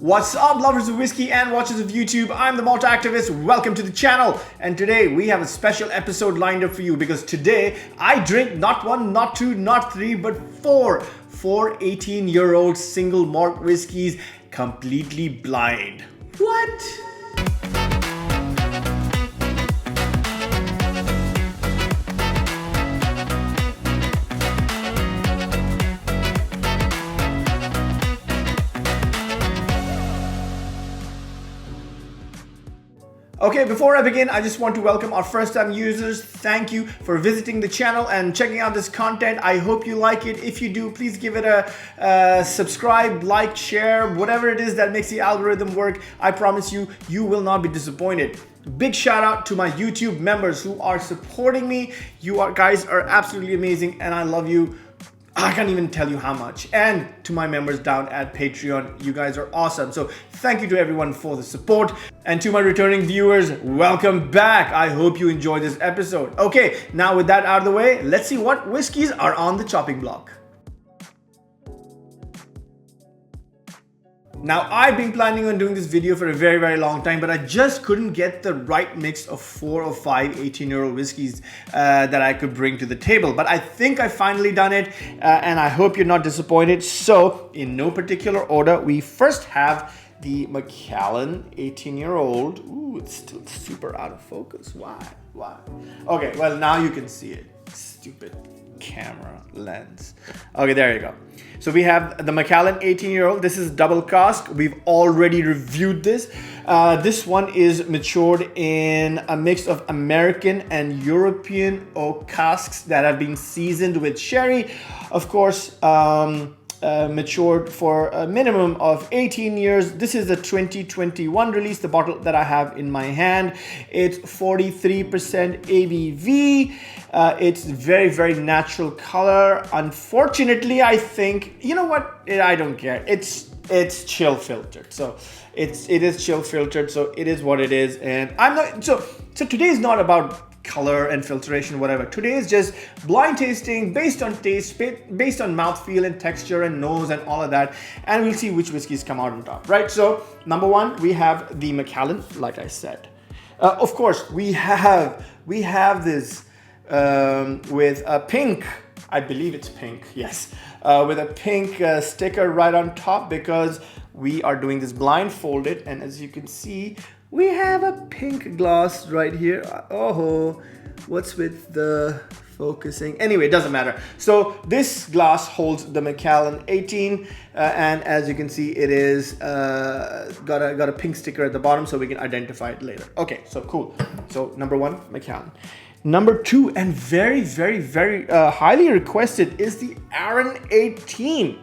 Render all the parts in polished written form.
What's up, lovers of whiskey and watchers of YouTube? I'm the Malt activist. Welcome to the channel. And today we have a special episode lined up for you because today I drink not one, not two, not three, but four 18-year-old single malt whiskeys completely blind. What? Okay, before I begin, I just want to welcome our first-time users. Thank you for visiting the channel and checking out this content. I hope you like it. If you do, please give it a subscribe, like, share, whatever it is that makes the algorithm work. I promise you, you will not be disappointed. Big shout out to my YouTube members who are supporting me. Guys are absolutely amazing and I love you. I can't even tell you how much. And to my members down at Patreon, you guys are awesome. So thank you to everyone for the support. And to my returning viewers, welcome back. I hope you enjoyed this episode. Okay, now with that out of the way, let's see what whiskeys are on the chopping block. Now, I've been planning on doing this video for a very long time, but I just couldn't get the right mix of 4 or 5 18-year-old whiskeys that I could bring to the table. But I think I finally done it, and I hope you're not disappointed. So, in no particular order, we first have the Macallan 18-year-old. Ooh, it's still super out of focus. Why? Okay, well, now you can see it. Stupid camera lens. Okay, there you go. So we have the Macallan 18-year-old. This is double cask. We've already reviewed this. This one is matured in a mix of American and European oak casks that have been seasoned with sherry. Of course, matured for a minimum of 18 years. This is the 2021 release, the bottle that I have in my hand. It's 43% ABV. It's very natural color. Unfortunately, I think, you know what? I don't care. It's chill filtered. So it is chill filtered. So it is what it is. And I'm not, so today is not about color and filtration, whatever. Today is just blind tasting based on taste, based on mouthfeel and texture and nose and all of that. And we'll see which whiskeys come out on top, right? So number one, we have the Macallan, like I said. Of course, we have this with a pink, I believe it's pink, yes. With a pink sticker right on top because we are doing this blindfolded. And as you can see, we have a pink glass right here. Oh, what's with the focusing? Anyway, it doesn't matter. So this glass holds the Macallan 18, and as you can see, it is got a pink sticker at the bottom, so we can identify it later. Okay, so cool. So number one, Macallan. Number two, and very highly requested, is the Arran 18.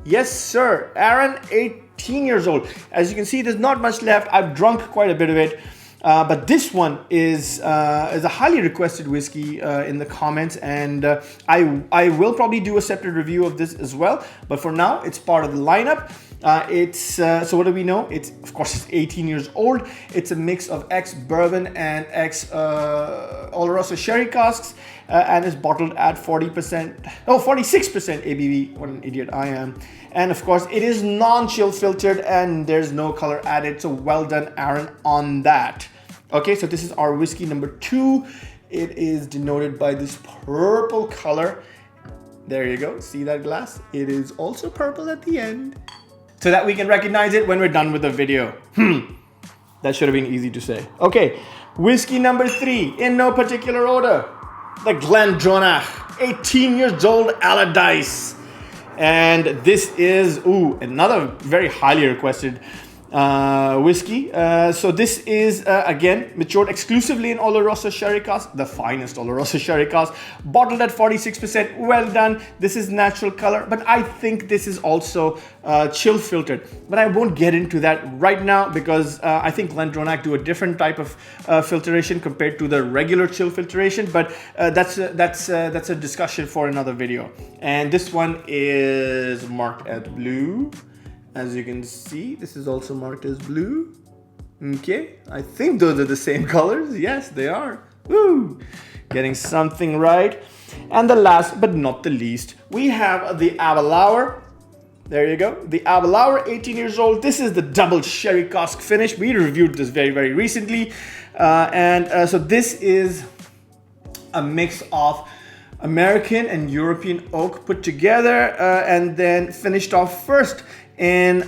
Yes, sir, Arran 18 years old. As you can see, there's not much left. I've drunk quite a bit of it, but this one is a highly requested whiskey in the comments, and I will probably do a separate review of this as well. But for now, it's part of the lineup. So what do we know? Of course, it's 18 years old. It's a mix of ex-bourbon and ex-Allardice sherry casks, and is bottled at 46% ABV. What an idiot I am. And of course, it is non-chill filtered and there's no color added. So well done, Arran, on that. Okay, so this is our whiskey number two. It is denoted by this purple color. There you go. See that glass? It is also purple at the end, so that we can recognize it when we're done with the video. That should have been easy to say. Okay, whiskey number three, in no particular order. The Glendronach, 18 years old Allardice. And this is, another very highly requested whiskey. So this is, again, matured exclusively in Allardice sherry cask, the finest Allardice sherry cask, bottled at 46%. Well done. This is natural color, but I think this is also chill filtered. But I won't get into that right now because I think Glendronach do a different type of filtration compared to the regular chill filtration. But that's a discussion for another video. And this one is marked as blue. As you can see, this is also marked as blue. Okay, I think those are the same colors. Yes, they are. Woo! Getting something right. And the last but not the least, we have the Aberlour There you go. The Aberlour, 18 years old. This is the double sherry cask finish. We reviewed this very, very recently. So this is a mix of American and European oak put together and then finished off first in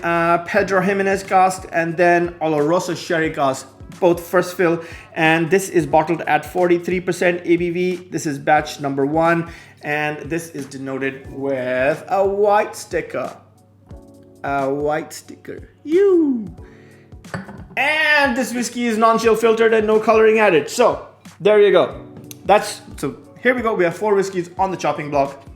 Pedro Jimenez cask and then Oloroso sherry cask, both first fill. And this is bottled at 43% ABV. This is batch number 1, and this is denoted with a white sticker. A white sticker. And this whiskey is non-chill filtered and no coloring added. So there you go. So here we go. We have 4 whiskeys on the chopping block.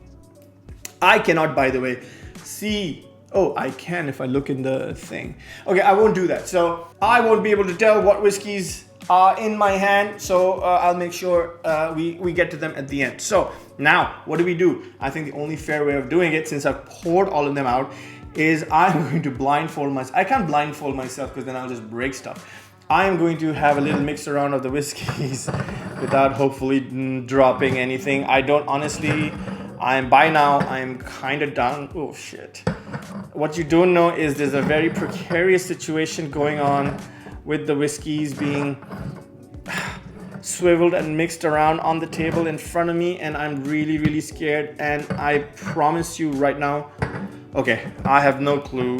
I cannot, by the way, see. Oh, I can if I look in the thing. Okay, I won't do that. So I won't be able to tell what whiskeys are in my hand. So I'll make sure we get to them at the end. So now, what do? I think the only fair way of doing it, since I've poured all of them out, is I'm going to blindfold myself. I can't blindfold myself because then I'll just break stuff. I am going to have a little mix around of the whiskeys without hopefully dropping anything. I don't honestly, I'm kind of done. Oh shit. What you don't know is there's a very precarious situation going on with the whiskeys being swiveled and mixed around on the table in front of me, and I'm really, really scared. And I promise you right now, okay, I have no clue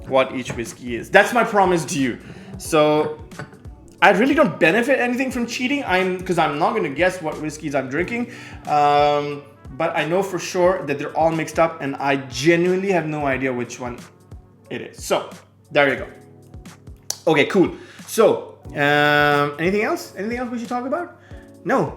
what each whiskey is. That's my promise to you. So I really don't benefit anything from cheating. Because I'm not going to guess what whiskeys I'm drinking. But I know for sure that they're all mixed up, and I genuinely have no idea which one it is. So there you go. Okay, cool. So anything else? Anything else we should talk about? No.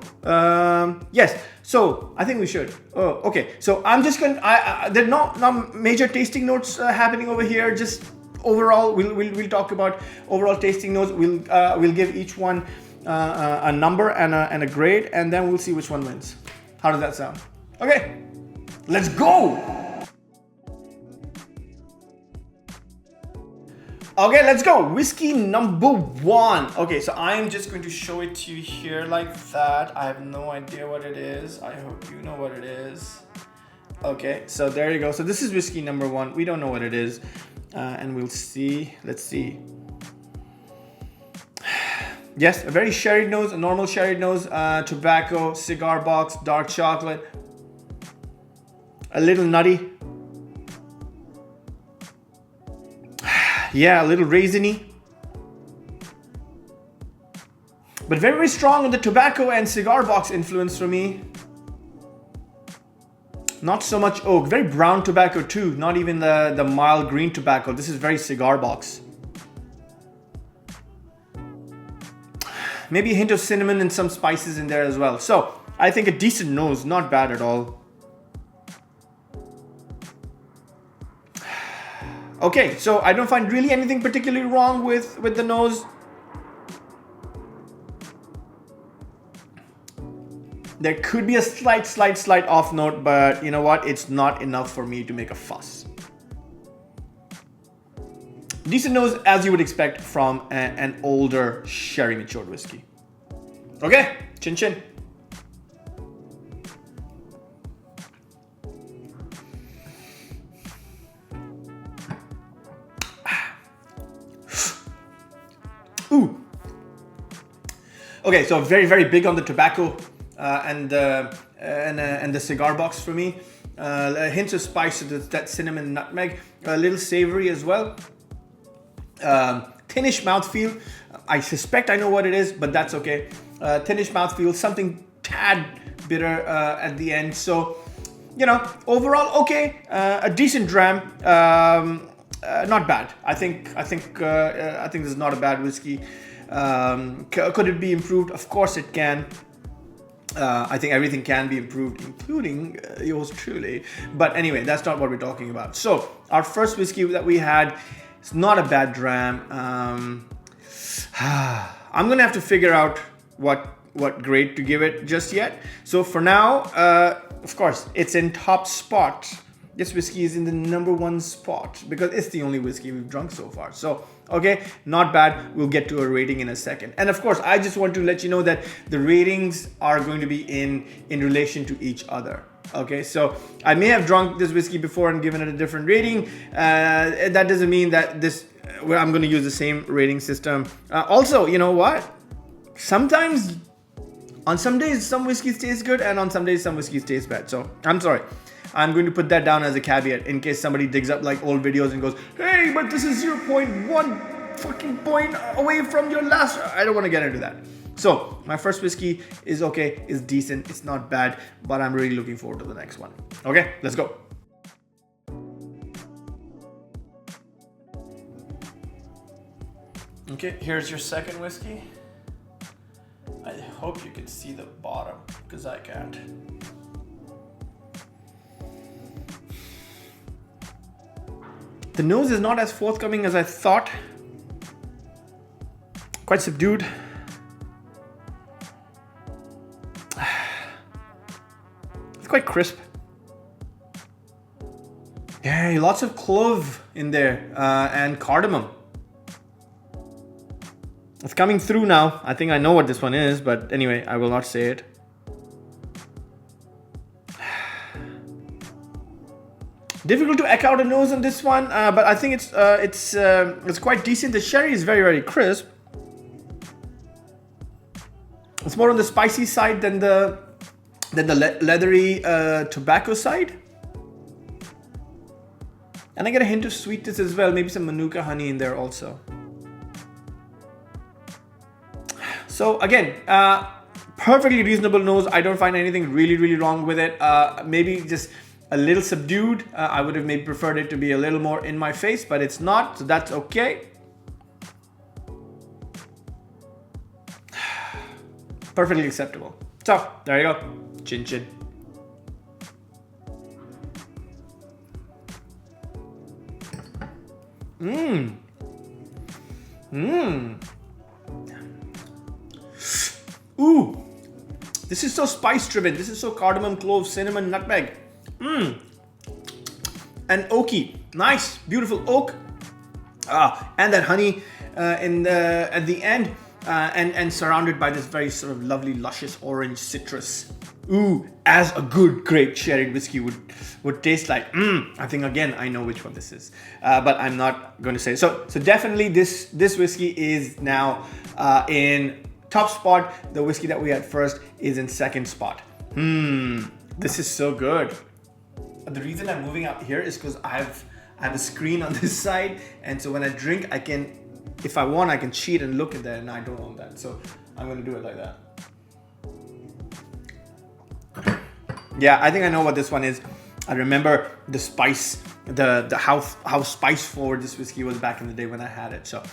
Yes. So I think we should. Oh, okay. So I'm just going. There are not major tasting notes happening over here. Just overall, we'll talk about overall tasting notes. We'll give each one a number and a grade, and then we'll see which one wins. How does that sound? Okay. Let's go. Okay, let's go. Whiskey number 1. Okay, so I'm just going to show it to you here like that. I have no idea what it is. I hope you know what it is. Okay, so there you go. So this is whiskey number 1. We don't know what it is. And we'll see. Let's see. Yes, a very sherry nose, a normal sherry nose. Tobacco, cigar box, dark chocolate. A little nutty. Yeah, a little raisiny. But very, very strong on the tobacco and cigar box influence for me. Not so much oak. Very brown tobacco too. Not even the mild green tobacco. This is very cigar box. Maybe a hint of cinnamon and some spices in there as well. So I think a decent nose. Not bad at all. Okay, so I don't find really anything particularly wrong with the nose. There could be a slight off note, but you know what? It's not enough for me to make a fuss. Decent nose, as you would expect from an older sherry matured whiskey. Okay, chin chin. Ooh. Okay, so very, very big on the tobacco and the cigar box for me. A hint of spice, so that cinnamon, nutmeg, a little savory as well. Thinnish mouthfeel. I suspect I know what it is, but that's okay. Thinnish mouthfeel, something tad bitter at the end. So, you know, overall okay. A decent dram. Not bad. I think this is not a bad whiskey. Could it be improved? Of course it can. I think everything can be improved, including yours truly. But anyway, that's not what we're talking about. So our first whiskey that we had, it's not a bad dram. I'm gonna have to figure out what grade to give it just yet. So for now, of course, it's in top spot. This whiskey is in the number 1 spot because it's the only whiskey we've drunk so far. So, okay, not bad. We'll get to a rating in a second. And of course, I just want to let you know that the ratings are going to be in relation to each other. Okay, so I may have drunk this whiskey before and given it a different rating. That doesn't mean that this, well, I'm going to use the same rating system. Also, you know what? Sometimes, on some days, some whiskeys taste good, and on some days, some whiskeys taste bad. So I'm sorry. I'm going to put that down as a caveat in case somebody digs up like old videos and goes, hey, but this is 0.1 fucking point away from your last. I don't want to get into that. So my first whiskey is okay, is decent, it's not bad, but I'm really looking forward to the next one. Okay, let's go. Okay, here's your second whiskey. I hope you can see the bottom, because I can't. The nose is not as forthcoming as I thought. Quite subdued. It's quite crisp. Yeah, lots of clove in there and cardamom. It's coming through now. I think I know what this one is, but anyway, I will not say it. Difficult to echo out a nose on this one, but I think it's quite decent. The sherry is very, very crisp. It's more on the spicy side than the leathery tobacco side. And I get a hint of sweetness as well, maybe some Manuka honey in there also. So again, perfectly reasonable nose. I don't find anything really, really wrong with it. Maybe just a little subdued. I would have maybe preferred it to be a little more in my face, but it's not, so that's okay. Perfectly acceptable. So, there you go. Chin chin. Ooh. This is so spice driven. This is so cardamom, clove, cinnamon, nutmeg. And oaky. Nice, beautiful oak. And that honey at the end. And surrounded by this very sort of lovely, luscious orange citrus. Ooh, as a good, great sherry whiskey would taste like. I think again, I know which one this is, but I'm not going to say. So definitely this whiskey is now in top spot. The whiskey that we had first is in second spot. This is so good. The reason I'm moving out here is because I have a screen on this side, and so when I drink, I can. If I want, I can cheat and look at that, and I don't want that. So I'm going to do it like that. Yeah, I think I know what this one is. I remember the spice, the how spice forward this whiskey was back in the day when I had it. So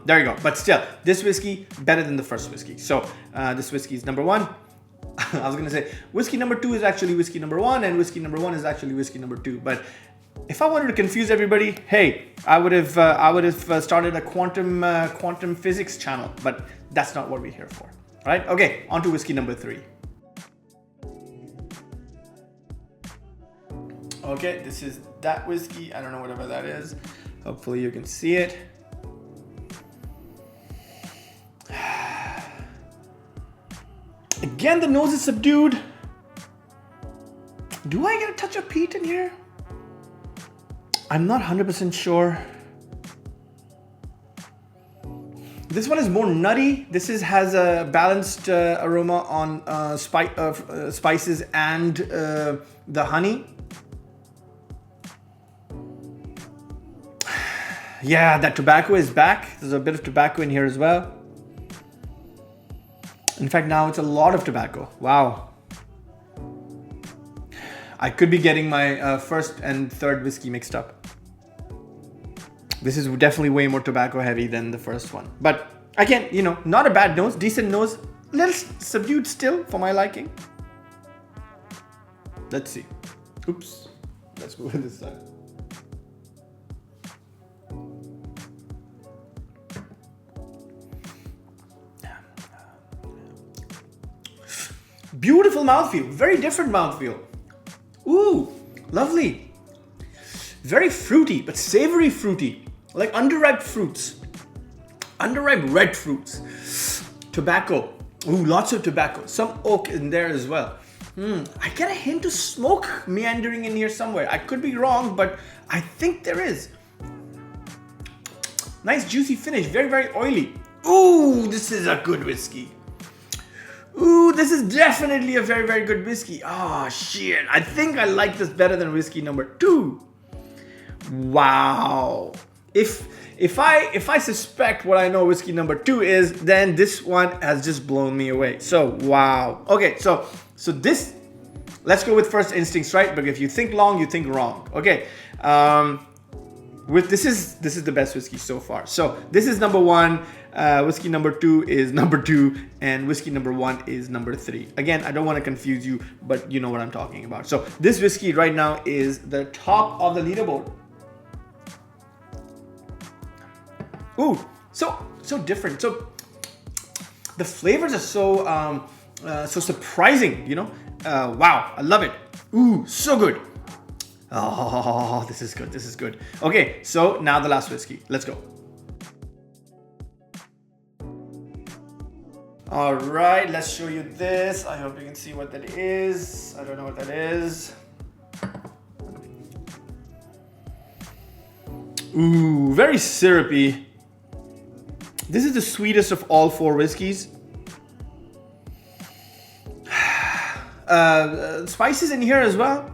there you go. But still, this whiskey better than the first whiskey. So this whiskey is number one. I was going to say whiskey number two is actually whiskey number one, and whiskey number one is actually whiskey number two. But if I wanted to confuse everybody, hey, I would have started a quantum physics channel, but that's not what we're here for, right? Okay, on to whiskey number three. Okay, this is that whiskey. I don't know whatever that is. Hopefully you can see it. Again, the nose is subdued. Do I get a touch of peat in here? I'm not 100% sure. This one is more nutty. This has a balanced aroma on spices and the honey. Yeah, that tobacco is back. There's a bit of tobacco in here as well. In fact, now it's a lot of tobacco. Wow. I could be getting my first and third whiskey mixed up. This is definitely way more tobacco heavy than the first one. But again, you know, not a bad nose, decent nose, a little subdued still for my liking. Let's see. Oops. Let's go with this side. Beautiful mouthfeel, very different mouthfeel. Ooh, lovely. Very fruity, but savory fruity, like underripe fruits, underripe red fruits. Tobacco, ooh, lots of tobacco. Some oak in there as well. I get a hint of smoke meandering in here somewhere. I could be wrong, but I think there is. Nice juicy finish, very, very oily. Ooh, this is a good whiskey. Ooh, this is definitely a very, very good whiskey. Oh, shit. I think I like this better than whiskey number 2. Wow. If I suspect what I know whiskey number 2 is, then this one has just blown me away. So, wow. Okay, so this, let's go with first instincts, right? But if you think long, you think wrong. Okay. This is the best whiskey so far. So this is number 1. Whiskey number 2 is number 2, and whiskey number 1 is number 3. Again, I don't want to confuse you, but you know what I'm talking about. So this whiskey right now is the top of the leaderboard. Ooh, so different. So the flavors are so surprising. You know, wow, I love it. Ooh, so good. Oh, this is good. This is good. Okay, so now the last whiskey. Let's go. All right, let's show you this. I hope you can see what that is. I don't know what that is. Ooh, very syrupy. This is the sweetest of all 4 whiskeys. Spices in here as well.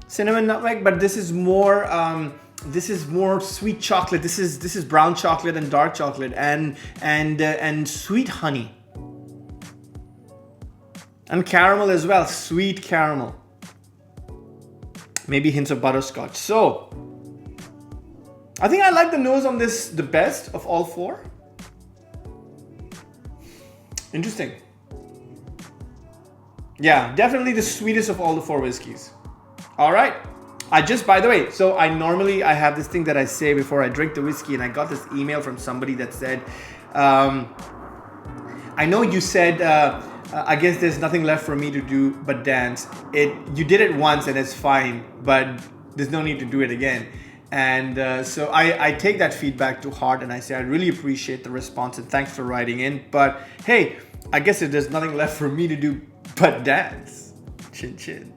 Cinnamon, nutmeg, but this is more sweet chocolate. This is brown chocolate and dark chocolate and sweet honey. And caramel as well, sweet caramel. Maybe hints of butterscotch. So I think I like the nose on this the best of all 4. Interesting. Yeah, definitely the sweetest of all the 4 whiskeys. All right. By the way, so I have this thing that I say before I drink the whiskey, and I got this email from somebody that said, I know you said, I guess there's nothing left for me to do but dance. You did it once and it's fine, but there's no need to do it again. And so I take that feedback to heart, and I say I really appreciate the response and thanks for writing in. But hey, I guess there's nothing left for me to do but dance. Chin chin.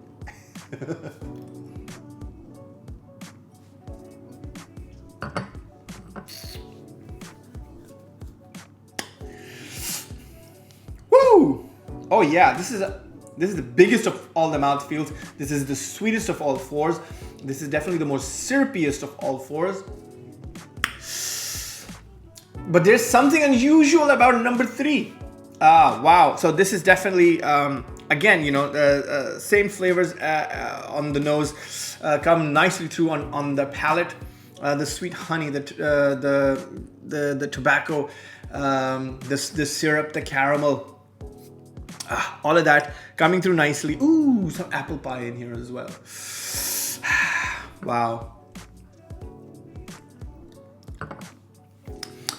Woo! Oh yeah, this is the biggest of all the mouthfeels. This is the sweetest of all 4s. This is definitely the most syrupiest of all 4s. But there's something unusual about number 3. Wow. So this is definitely, again, you know, same flavors on the nose come nicely through on the palate. The sweet honey, the tobacco, the syrup, the caramel. All of that coming through nicely. Ooh, some apple pie in here as well. Wow.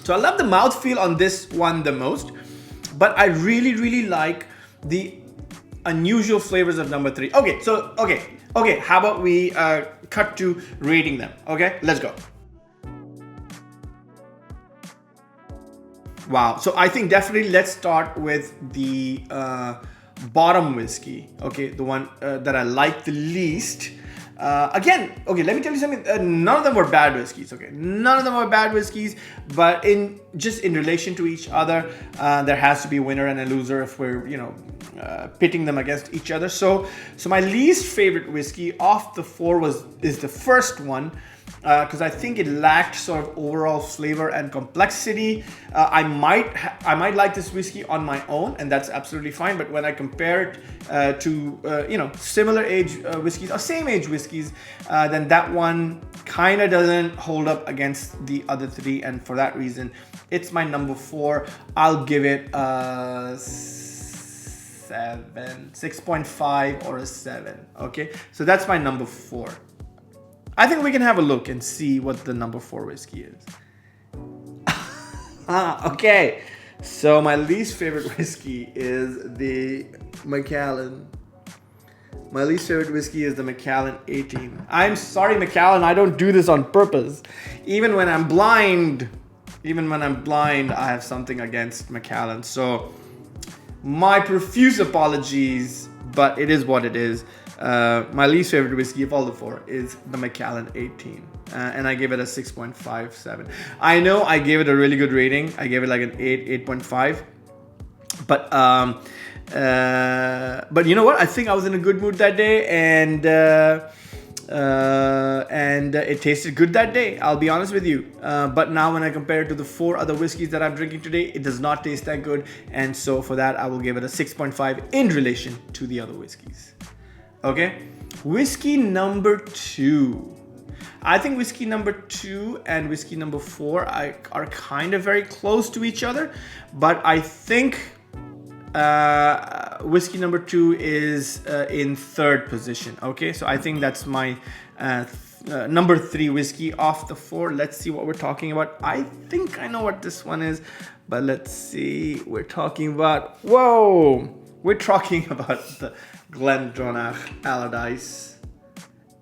So I love the mouthfeel on this one the most, but I really, really like the unusual flavors of number 3. Okay. How about we cut to rating them? Okay, let's go. Wow. So I think definitely let's start with the bottom whiskey. Okay, the one that I like the least. Again, okay, let me tell you something. None of them were bad whiskeys. Okay, none of them were bad whiskeys, but in relation to each other, there has to be a winner and a loser if we're pitting them against each other. So my least favorite whiskey of the 4 is the first one. Because I think it lacked sort of overall flavor and complexity. I might like this whiskey on my own, and that's absolutely fine. But when I compare it to similar age whiskeys or same age whiskeys, then that one kind of doesn't hold up against the other 3, and for that reason, it's my number 4. I'll give it a 6.5 or a 7. Okay, so that's my number 4. I think we can have a look and see what the number 4 whiskey is. Okay. So my least favorite whiskey is the Macallan. My least favorite whiskey is the Macallan 18. I'm sorry, Macallan, I don't do this on purpose. Even when I'm blind, I have something against Macallan. So my profuse apologies, but it is what it is. My least favorite whiskey of all the four is the Macallan 18. And I gave it a 6.57. I know I gave it a really good rating. I gave it like an 8.5. But you know what? I think I was in a good mood that day, and it tasted good that day. I'll be honest with you. But now when I compare it to the four other whiskeys that I'm drinking today, it does not taste that good. And so for that, I will give it a 6.5 in relation to the other whiskeys. Okay, whiskey number 2. I think whiskey number 2 and whiskey number 4 are kind of very close to each other, but I think whiskey number 2 is in third position. Okay, so I think that's my number 3 whiskey off the 4. Let's see what we're talking about. I think I know what this one is, but let's see. We're talking about the Glendronach Allardice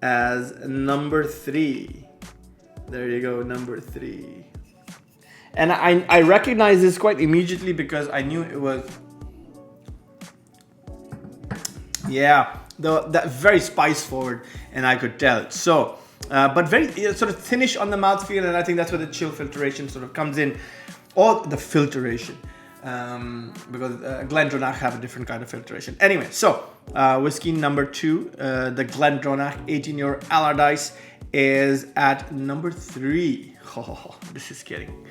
as number 3. There you go, number 3. And I recognize this quite immediately because I knew it was, that very spice forward, and I could tell it. So, but very sort of thinnish on the mouthfeel, and I think that's where the chill filtration sort of comes in, or the filtration. Because Glendronach have a different kind of filtration. Anyway, so whiskey number 2, the Glendronach 18-year Allardice is at number 3. Oh, this is getting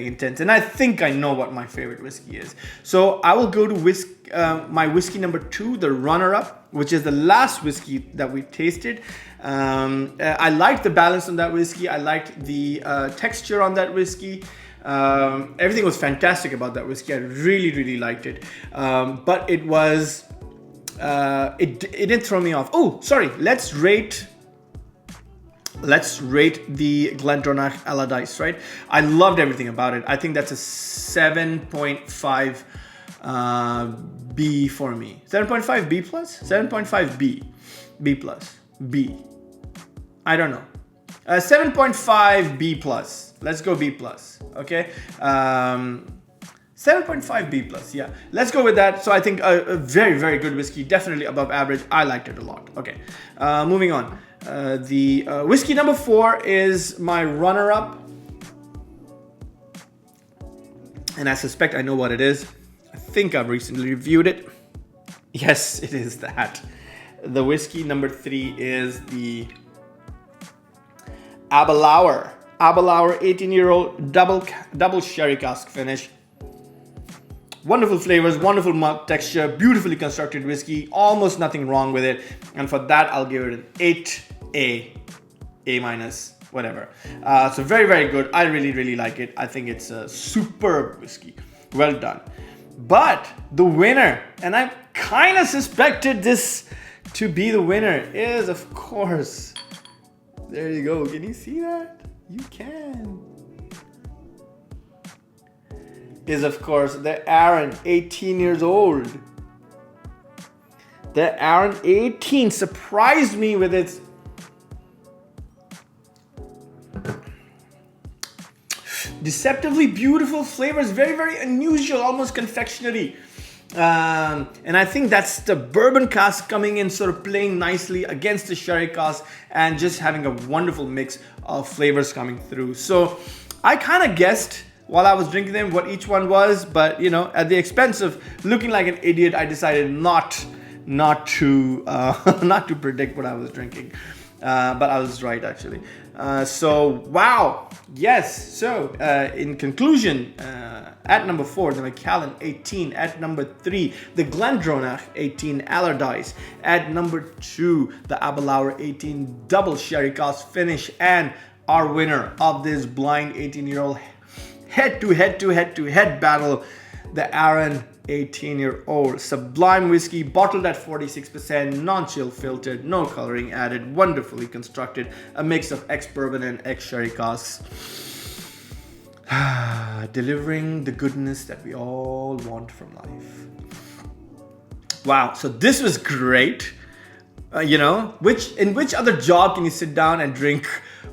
intense, and I think I know what my favorite whiskey is. So I will go to my whiskey number 2, the runner-up, which is the last whiskey that we tasted. I liked the balance on that whiskey. I liked the texture on that whiskey. Everything was fantastic about that whiskey. I really liked it, but it was it didn't throw me off. Oh, sorry, let's rate the Glendronach Allardice, right? I loved everything about it. I think that's a 7.5 B for me. 7.5 B plus? 7.5 B plus. B. I don't know. 7.5 B plus. Let's go B plus. Okay. 7.5 B plus. Yeah. Let's go with that. So I think a very good whiskey. Definitely above average. I liked it a lot. Okay. Moving on. The whiskey number 4 is my runner-up. And I suspect I know what it is. I think I've recently reviewed it. Yes, it is that. The whiskey number 3 is the Aberlour 18-year-old double sherry cask finish. Wonderful flavors, wonderful malt texture, beautifully constructed whiskey, almost nothing wrong with it. And for that, I'll give it an 8A, A minus, whatever. So very good. I really like it. I think it's a superb whiskey. Well done. But the winner, and I kind of suspected this to be the winner, is of course, there you go. Can you see that? You can. Is of course the Arran 18 years old. The Arran 18 surprised me with its deceptively beautiful flavors, very unusual, almost confectionery. And I think that's the bourbon cask coming in, sort of playing nicely against the sherry cask and just having a wonderful mix of flavors coming through. So I kind of guessed while I was drinking them what each one was, but you know, at the expense of looking like an idiot, I decided not to predict what I was drinking. But I was right actually. So wow, yes. So in conclusion, at number 4, the Macallan 18. At number 3, the Glendronach 18 Allardice. At number 2, the Aberlour 18 double sherry cask finish. And our winner of this blind 18-year-old head-to-head battle, the Arran 18-year-old sublime whiskey, bottled at 46%, non-chill filtered, no coloring added, wonderfully constructed, a mix of ex-bourbon and ex-sherry casks, delivering the goodness that we all want from life. Wow, so this was great. In which other job can you sit down and drink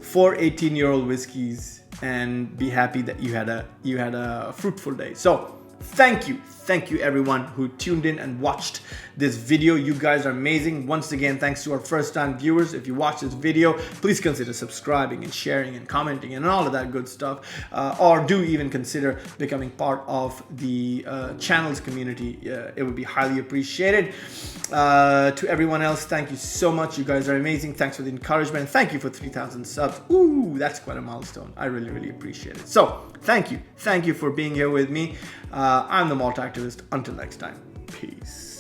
4 18-year-old whiskeys and be happy that you had a fruitful day? So Thank you everyone who tuned in and watched this video. You guys are amazing. Once again, thanks to our first-time viewers. If you watch this video, please consider subscribing and sharing and commenting and all of that good stuff. Or do even consider becoming part of the channel's community. It would be highly appreciated. To everyone else, thank you so much. You guys are amazing. Thanks for the encouragement. Thank you for 3,000 subs. Ooh, that's quite a milestone. I really appreciate it. So thank you for being here with me. I'm the Malt Activist. Until next time, peace.